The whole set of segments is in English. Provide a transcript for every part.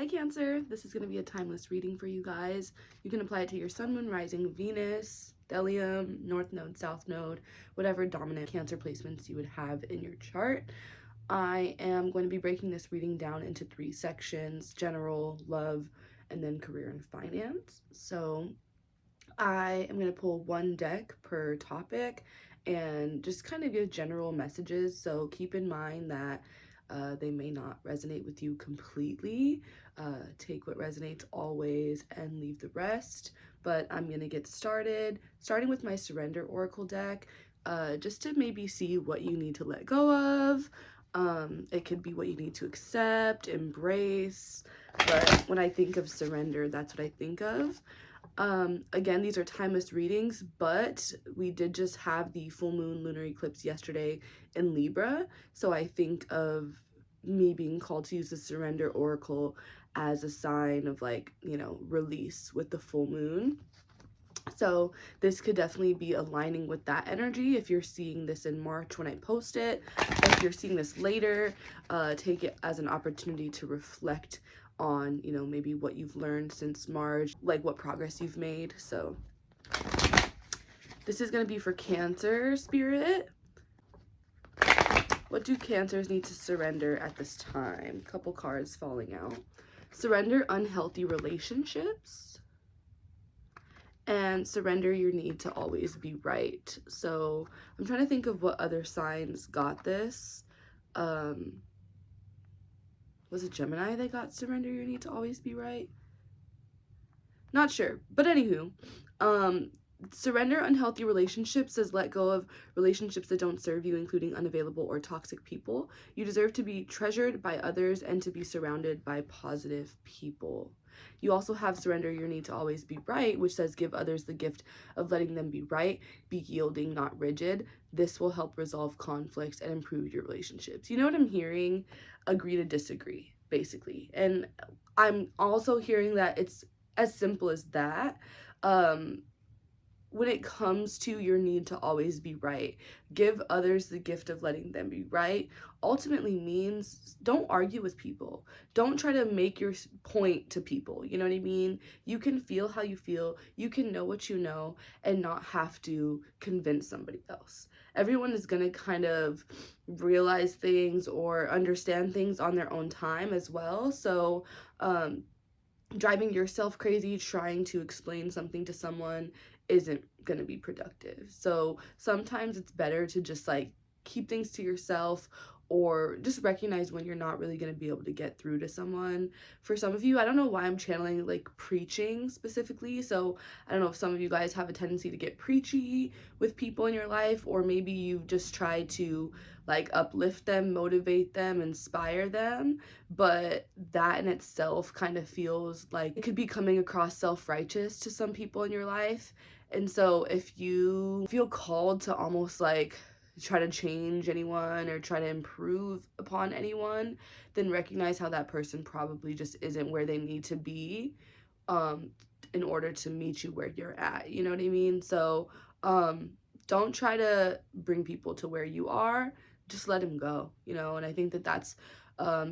Cancer. This is going to be a timeless reading for you guys. You can apply it to your Sun, Moon, Rising, Venus, Stellium, North Node, South Node, whatever dominant Cancer placements you would have in your chart. I am going to be breaking this reading down into 3 sections: general, love, and then career and finance. So I am going to pull 1 deck per topic and just kind of give general messages. So keep in mind that they may not resonate with you completely. Take what resonates always and leave the rest. But I'm going to get started, starting with my Surrender Oracle deck, just to maybe see what you need to let go of. It could be what you need to accept, embrace. But when I think of surrender, that's what I think of. Again, these are timeless readings, but we did just have the full moon lunar eclipse yesterday in Libra, so I think of me being called to use the Surrender Oracle as a sign of, like, you know, release with the full moon. So this could definitely be aligning with that energy if you're seeing this in March when I post it. If you're seeing this later, take it as an opportunity to reflect on, you know, maybe what you've learned since March, like what progress you've made. So this is going to be for Cancer spirit. What do Cancers need to surrender at this time? Couple cards falling out. Surrender unhealthy relationships and surrender your need to always be right. So I'm trying to think of what other signs got this. Was it Gemini that got surrender your need to always be right? Not sure. But anywho, surrender unhealthy relationships says let go of relationships that don't serve you, including unavailable or toxic people. You deserve to be treasured by others and to be surrounded by positive people. You also have surrender your need to always be right, which says give others the gift of letting them be right, be yielding, not rigid. This will help resolve conflicts and improve your relationships. You know what I'm hearing? Agree to disagree, basically. And I'm also hearing that it's as simple as that. When it comes to your need to always be right, give others the gift of letting them be right, ultimately means don't argue with people. Don't try to make your point to people. You know what I mean? You can feel how you feel. You can know what you know and not have to convince somebody else. Everyone is going to kind of realize things or understand things on their own time as well. So, driving yourself crazy trying to explain something to someone isn't going to be productive. So sometimes it's better to just like keep things to yourself, or just recognize when you're not really going to be able to get through to someone. For some of you, I don't know why I'm channeling like preaching specifically. So I don't know if some of you guys have a tendency to get preachy with people in your life, or maybe you just try to like uplift them, motivate them, inspire them, but that in itself kind of feels like it could be coming across self-righteous to some people in your life. And so if you feel called to almost like try to change anyone or try to improve upon anyone, then recognize how that person probably just isn't where they need to be in order to meet you where you're at. You know what I mean? So don't try to bring people to where you are. Just let them go, you know. And I think that that's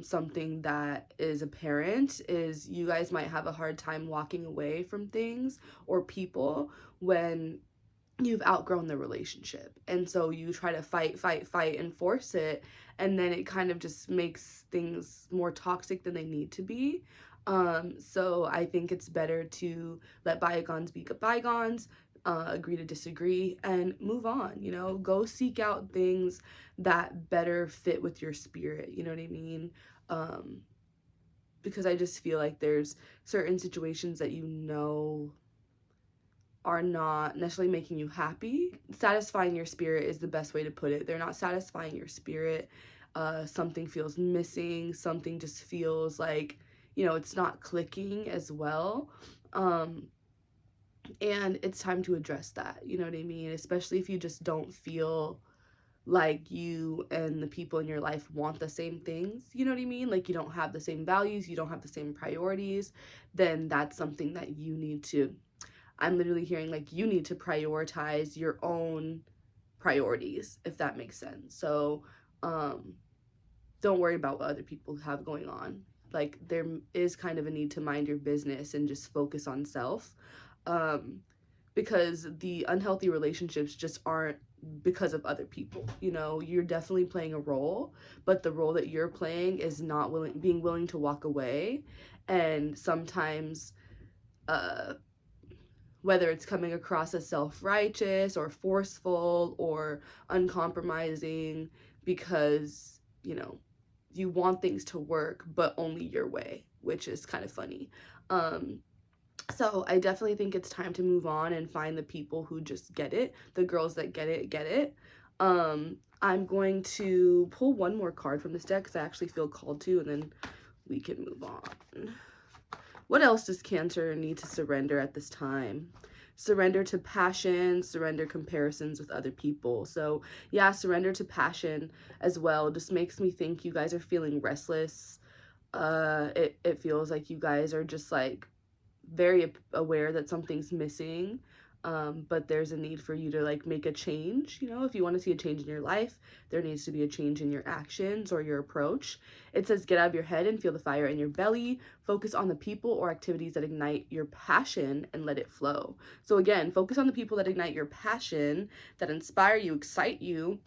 something that is apparent, is you guys might have a hard time walking away from things or people when you've outgrown the relationship. And so you try to fight and force it, and then it kind of just makes things more toxic than they need to be. So I think it's better to let bygones be bygones, agree to disagree, and move on. You know, go seek out things that better fit with your spirit. You know what I mean? Because I just feel like there's certain situations that you know are not necessarily making you happy. Satisfying your spirit is the best way to put it. They're not satisfying your spirit. Something feels missing. Something just feels like, you know, it's not clicking as well. And it's time to address that. You know what I mean? Especially if you just don't feel like you and the people in your life want the same things. You know what I mean? Like you don't have the same values, you don't have the same priorities, then that's something that you need to, I'm literally hearing like you need to prioritize your own priorities, if that makes sense. So don't worry about what other people have going on. like there is kind of a need to mind your business and just focus on self, because the unhealthy relationships just aren't because of other people. You know, you're definitely playing a role, but the role that you're playing is not being willing to walk away. And sometimes, uh whether it's coming across as self-righteous or forceful or uncompromising, because, you know, you want things to work but only your way, which is kind of funny. So I definitely think it's time to move on and find the people who just get it, the girls that get it. I'm going to pull one more card from this deck because I actually feel called to, and then we can move on. What else does Cancer need to surrender at this time? Surrender to passion, surrender comparisons with other people. So yeah, surrender to passion as well. Just makes me think you guys are feeling restless. It feels like you guys are just like very aware that something's missing, but there's a need for you to like make a change. You know, if you want to see a change in your life, there needs to be a change in your actions or your approach. It says get out of your head and feel the fire in your belly. Focus on the people or activities that ignite your passion and let it flow. So again, focus on the people that ignite your passion, that inspire you, excite you,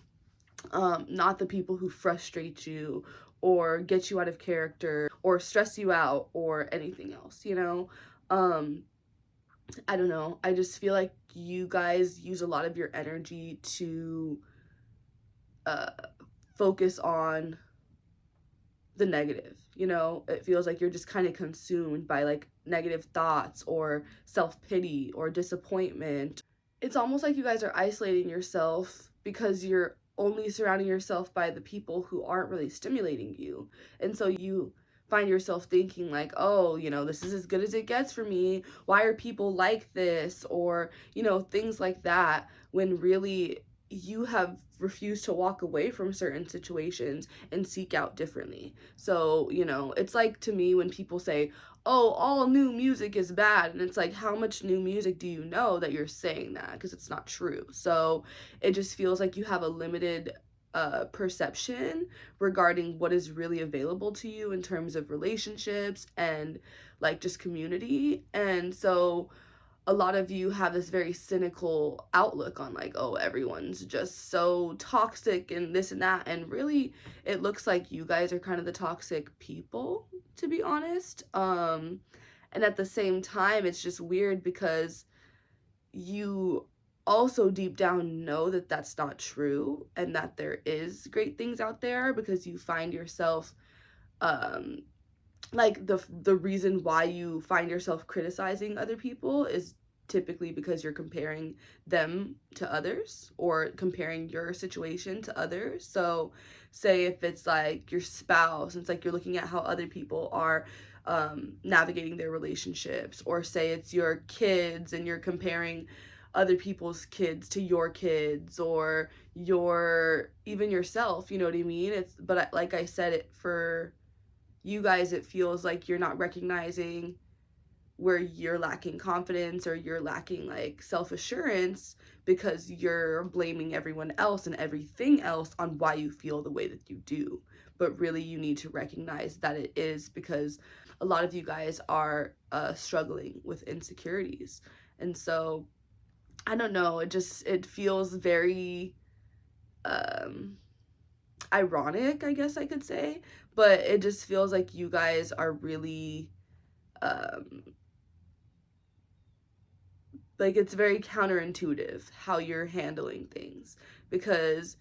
not the people who frustrate you or get you out of character or stress you out or anything else, you know? I don't know. I just feel like you guys use a lot of your energy to uh, focus on the negative. You know, it feels like you're just kind of consumed by like negative thoughts or self-pity or disappointment. It's almost like you guys are isolating yourself because you're only surrounding yourself by the people who aren't really stimulating you. And so you find yourself thinking like, oh, you know, this is as good as it gets for me. Why are people like this? Or, you know, things like that, when really you have refused to walk away from certain situations and seek out differently. So, you know, it's like to me when people say, oh, all new music is bad. And it's like, how much new music do you know that you're saying that? Because it's not true. So it just feels like you have a limited perception regarding what is really available to you in terms of relationships and like just community. And so a lot of you have this very cynical outlook on like, oh, everyone's just so toxic and this and that. And really, it looks like you guys are kind of the toxic people, to be honest. And at the same time, it's just weird because you also deep down know that that's not true and that there is great things out there, because you find yourself um like the reason why you find yourself criticizing other people is typically because you're comparing them to others or comparing your situation to others. So say if it's like your spouse, it's like you're looking at how other people are navigating their relationships, or say it's your kids and you're comparing other people's kids to your kids, or your even yourself, you know what I mean? It's but like I said, it for you guys, it feels like you're not recognizing where you're lacking confidence or you're lacking like self-assurance, because you're blaming everyone else and everything else on why you feel the way that you do. But really, you need to recognize that it is because a lot of you guys are struggling with insecurities. And so I don't know, it feels very ironic, I guess I could say, but it just feels like you guys are really like it's very counterintuitive how you're handling things, because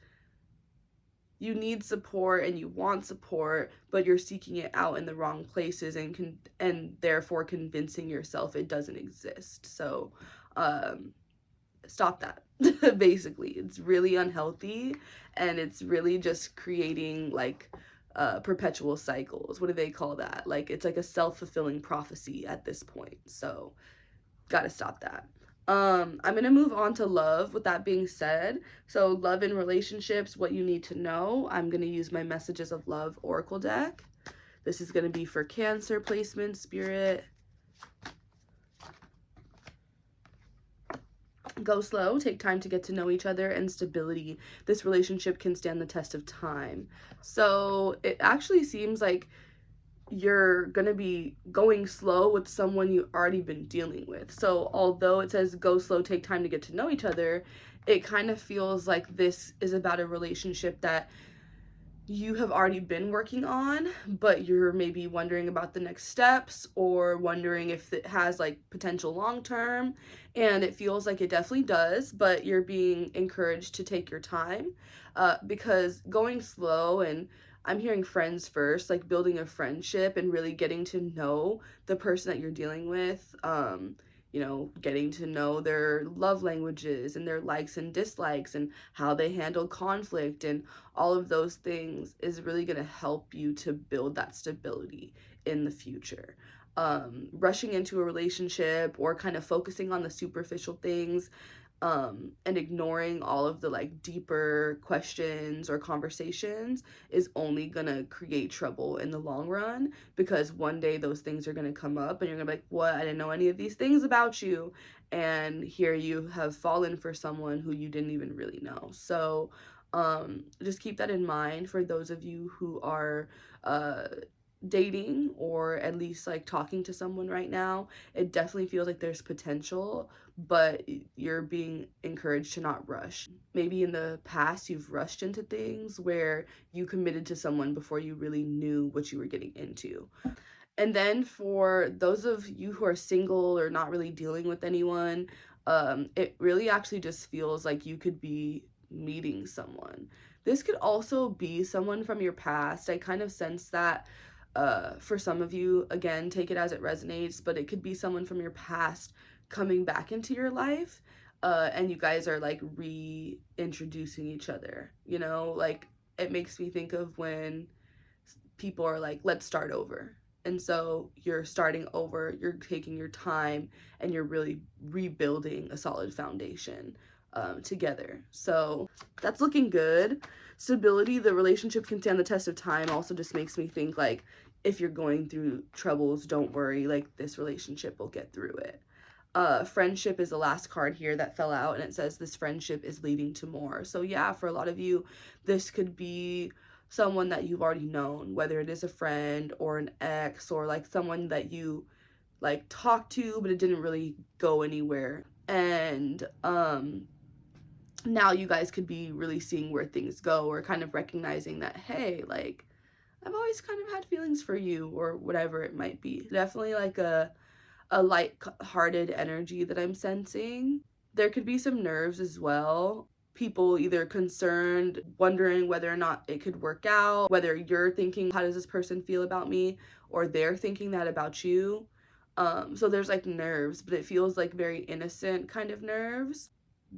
you need support and you want support, but you're seeking it out in the wrong places and therefore convincing yourself it doesn't exist. So stop that. Basically, it's really unhealthy, and it's really just creating like perpetual cycles. What do they call that? Like it's like a self-fulfilling prophecy at this point. So gotta stop that. I'm gonna move on to love with that being said. So love in relationships, what you need to know. I'm gonna use my Messages of Love Oracle deck. This is gonna be for Cancer placement, Spirit. Go slow, take time to get to know each other, and stability. This relationship can stand the test of time. So it actually seems like you're gonna be going slow with someone you've already been dealing with. So although it says go slow, take time to get to know each other, it kind of feels like this is about a relationship that you have already been working on, but you're maybe wondering about the next steps or wondering if it has like potential long term. And it feels like it definitely does, but you're being encouraged to take your time, because going slow, and I'm hearing friends first, like building a friendship and really getting to know the person that you're dealing with. Getting to know their love languages and their likes and dislikes and how they handle conflict and all of those things is really going to help you to build that stability in the future. Rushing into a relationship or kind of focusing on the superficial things, and ignoring all of the like deeper questions or conversations is only gonna create trouble in the long run, because one day those things are gonna come up and you're gonna be like, what? I didn't know any of these things about you. And here you have fallen for someone who you didn't even really know. So just keep that in mind for those of you who are dating or at least like talking to someone right now. It definitely feels like there's potential, but you're being encouraged to not rush. Maybe in the past you've rushed into things where you committed to someone before you really knew what you were getting into. And then for those of you who are single or not really dealing with anyone, it really actually just feels like you could be meeting someone. This could also be someone from your past. I kind of sense that for some of you, again, take it as it resonates, but it could be someone from your past coming back into your life, and you guys are like reintroducing each other. Like it makes me think of when people are like, let's start over. And so you're starting over, you're taking your time, and you're really rebuilding a solid foundation together. So that's looking good. Stability, the relationship can stand the test of time, also just makes me think like, if you're going through troubles, don't worry, like this relationship will get through it. Friendship is the last card here that fell out, and it says this friendship is leading to more. So yeah, for a lot of you, this could be someone that you've already known, whether it is a friend or an ex or like someone that you like talked to but it didn't really go anywhere. And now you guys could be really seeing where things go, or kind of recognizing that, hey, like I've always kind of had feelings for you, or whatever it might be. Definitely like a light-hearted energy that I'm sensing. There could be some nerves as well. People either concerned, wondering whether or not it could work out, whether you're thinking, how does this person feel about me? Or they're thinking that about you. So there's like nerves, but it feels like very innocent kind of nerves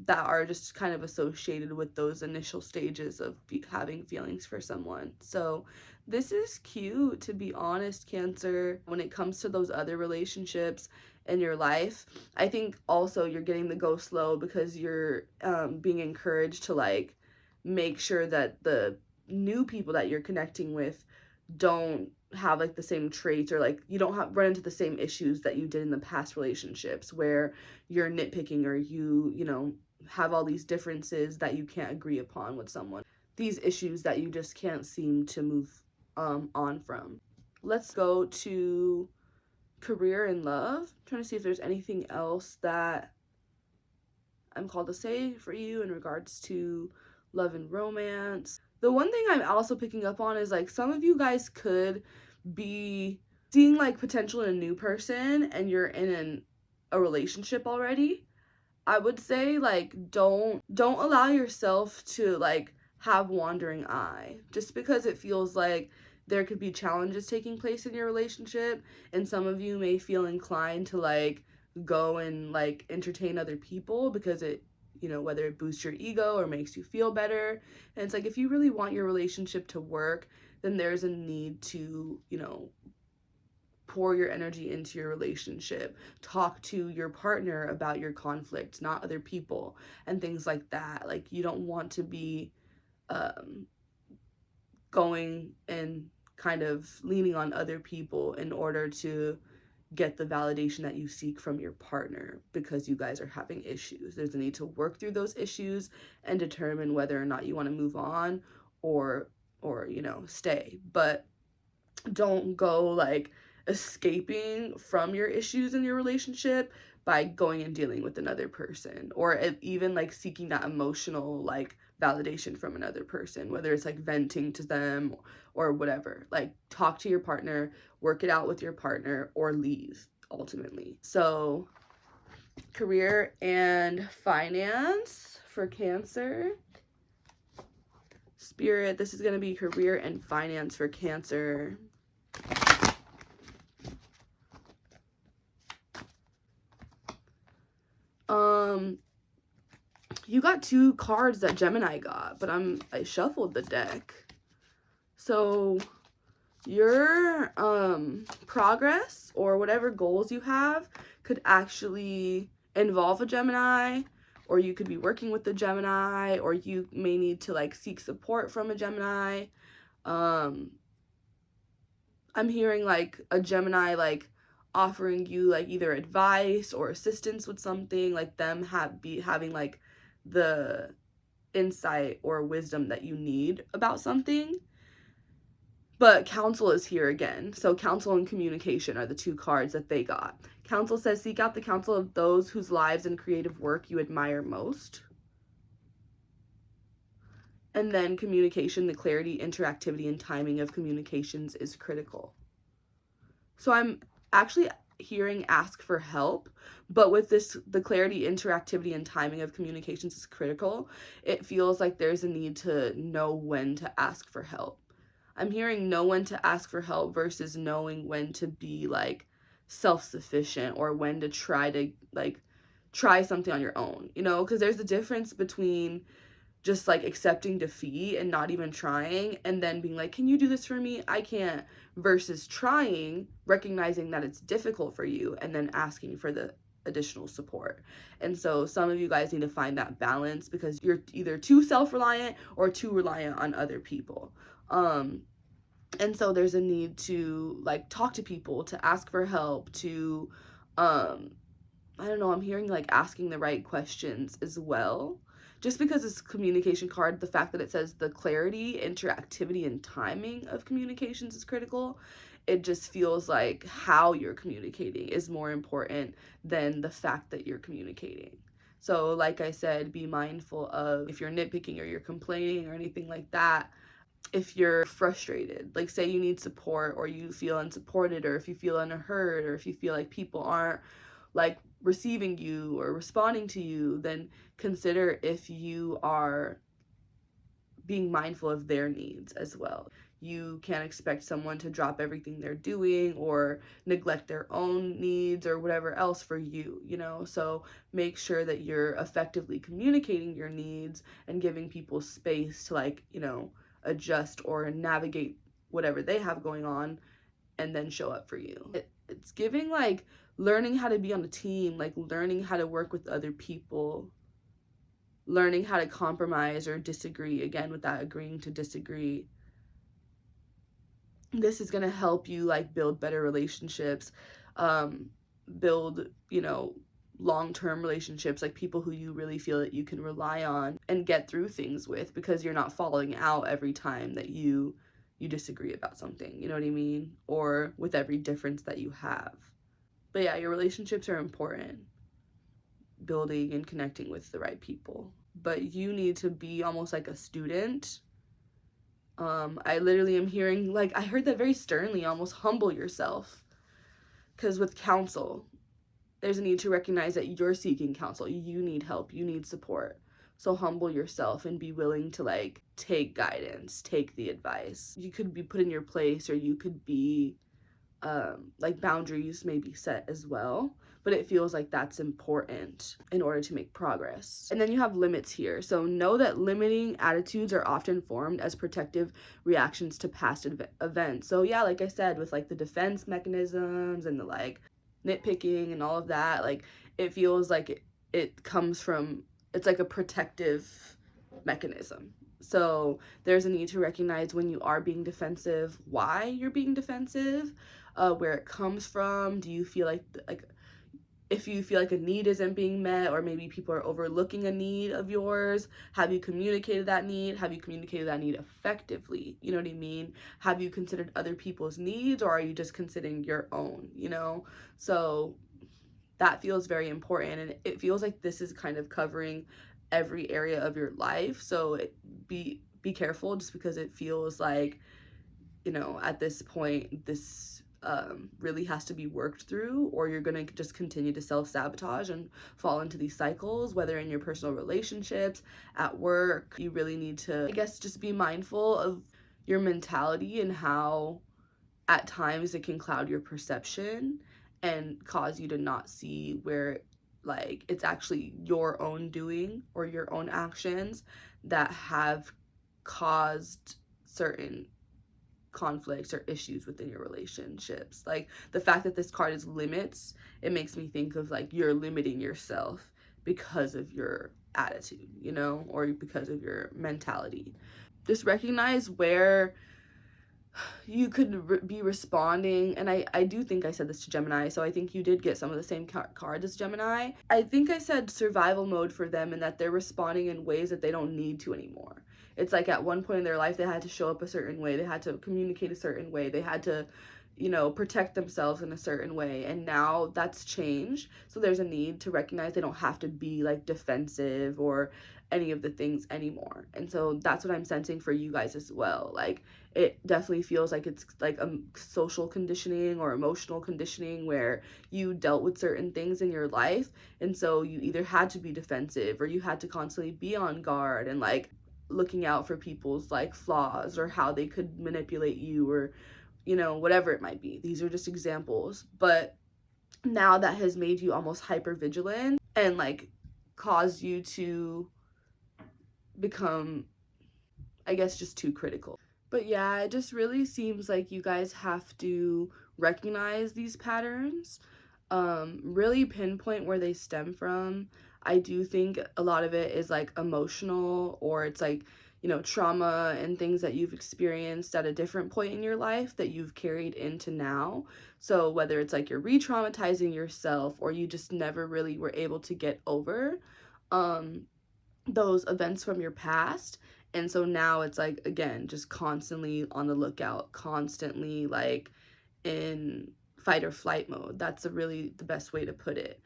that are just kind of associated with those initial stages of having feelings for someone. So this is cute, to be honest, Cancer. When it comes to those other relationships in your life, I think also you're getting the go slow because you're being encouraged to like make sure that the new people that you're connecting with don't have like the same traits, or like you don't run into the same issues that you did in the past relationships where you're nitpicking, or you have all these differences that you can't agree upon with someone, these issues that you just can't seem to move on from. Let's go to career and love. I'm trying to see if there's anything else that I'm called to say for you in regards to love and romance. The one thing I'm also picking up on is like some of you guys could be seeing like potential in a new person and you're in a relationship already. I would say like don't allow yourself to like have wandering eye, just because it feels like there could be challenges taking place in your relationship, and some of you may feel inclined to like go and like entertain other people because it, whether it boosts your ego or makes you feel better. And it's like, if you really want your relationship to work, then there's a need to, pour your energy into your relationship. Talk to your partner about your conflicts, not other people, and things like that. Like, you don't want to be going and kind of leaning on other people in order to get the validation that you seek from your partner because you guys are having issues. There's a need to work through those issues and determine whether or not you want to move on or stay. But Don't go like escaping from your issues in your relationship by going and dealing with another person, or even like seeking that emotional like validation from another person, whether it's like venting to them or whatever. Like, talk to your partner, work it out with your partner, or leave ultimately. So career and finance for Cancer. Spirit, this is going to be career and finance for Cancer. You got 2 cards that Gemini got, but I shuffled the deck. So your progress or whatever goals you have could actually involve a Gemini, or you could be working with the Gemini, or you may need to like seek support from a Gemini. I'm hearing like a Gemini like offering you like either advice or assistance with something, like them having like the insight or wisdom that you need about something. But counsel is here again. So counsel and communication are the 2 cards that they got. Counsel says, seek out the counsel of those whose lives and creative work you admire most. And then communication, the clarity, interactivity, and timing of communications is critical. So I'm actually hearing ask for help, but with this, the clarity, interactivity, and timing of communications is critical. It feels like there's a need to know when to ask for help. I'm hearing know when to ask for help versus knowing when to be like self-sufficient, or when to try something on your own, you know, because there's a difference between just like accepting defeat and not even trying, and then being like, can you do this for me? I can't. Versus trying, recognizing that it's difficult for you, and then asking for the additional support. And so some of you guys need to find that balance, because you're either too self-reliant or too reliant on other people. And so there's a need to like talk to people, to ask for help, to I don't know, I'm hearing like asking the right questions as well. Just because it's a communication card, the fact that it says the clarity, interactivity, and timing of communications is critical, it just feels like how you're communicating is more important than the fact that you're communicating. So like I said, be mindful of if you're nitpicking or you're complaining or anything like that. If you're frustrated, like say you need support, or you feel unsupported, or if you feel unheard, or if you feel like people aren't like receiving you or responding to you, then consider if you are being mindful of their needs as well. You can't expect someone to drop everything they're doing or neglect their own needs or whatever else for you, you know? So make sure that you're effectively communicating your needs and giving people space to like, you know, adjust or navigate whatever they have going on, and then show up for you. It's giving like learning how to be on a team, like learning how to work with other people, learning how to compromise or disagree, again with that agreeing to disagree. This is going to help you like build better relationships, build, you know, long-term relationships, like people who you really feel that you can rely on and get through things with, because you're not falling out every time that you disagree about something, you know what I mean? Or with every difference that you have. But yeah, your relationships are important, building and connecting with the right people. But you need to be almost like a student. I literally am hearing, like, I heard that very sternly, almost humble yourself. Because with counsel, there's a need to recognize that you're seeking counsel. You need help. You need support. So humble yourself and be willing to like take guidance, take the advice. You could be put in your place, or you could be like boundaries may be set as well, but it feels like that's important in order to make progress. And then you have limits here. So know that limiting attitudes are often formed as protective reactions to past events. So yeah, like I said, with like the defense mechanisms and the like nitpicking and all of that, like it feels like it comes from, it's like a protective mechanism. So there's a need to recognize when you are being defensive, why you're being defensive, where it comes from. Do you feel like if you feel like a need isn't being met, or maybe people are overlooking a need of yours, have you communicated that need? Have you communicated that need effectively? You know what I mean? Have you considered other people's needs, or are you just considering your own, you know? So that feels very important, and it feels like this is kind of covering every area of your life. So be careful, just because it feels like, you know, at this point, this really has to be worked through, or you're gonna just continue to self-sabotage and fall into these cycles, whether in your personal relationships, at work. You really need to, I guess, just be mindful of your mentality and how at times it can cloud your perception and cause you to not see where, like, it's actually your own doing or your own actions that have caused certain conflicts or issues within your relationships. Like, the fact that this card is limits, it makes me think of like you're limiting yourself because of your attitude, you know, or because of your mentality. Just recognize where you could be responding, and I do think I said this to Gemini, so I think you did get some of the same cards as Gemini. I think I said survival mode for them, and that they're responding in ways that they don't need to anymore. It's like at one point in their life they had to show up a certain way, they had to communicate a certain way, they had to, you know, protect themselves in a certain way, and now that's changed. So there's a need to recognize they don't have to be like defensive or any of the things anymore. And so that's what I'm sensing for you guys as well. Like, it definitely feels like it's like a social conditioning or emotional conditioning where you dealt with certain things in your life, and so you either had to be defensive or you had to constantly be on guard and like looking out for people's like flaws or how they could manipulate you, or, you know, whatever it might be. These are just examples, but now that has made you almost hyper vigilant and like caused you to become, I guess, just too critical. But yeah, it just really seems like you guys have to recognize these patterns, really pinpoint where they stem from. I do think a lot of it is like emotional, or it's like, you know, trauma and things that you've experienced at a different point in your life that you've carried into now. So whether it's like you're re-traumatizing yourself, or you just never really were able to get over those events from your past. And so now it's like, again, just constantly on the lookout, constantly like in fight or flight mode. That's really the best way to put it.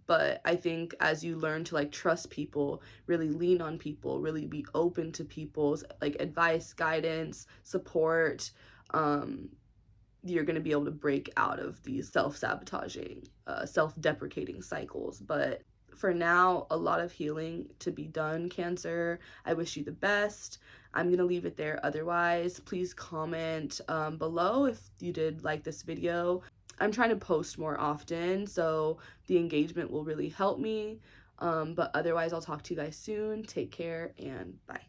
But I think as you learn to like trust people, really lean on people, really be open to people's like advice, guidance, support, you're going to be able to break out of these self-sabotaging, self-deprecating cycles. But for now, a lot of healing to be done, Cancer. I wish you the best. I'm going to leave it there. Otherwise, please comment below if you did like this video. I'm trying to post more often, so the engagement will really help me. But otherwise, I'll talk to you guys soon. Take care, and bye.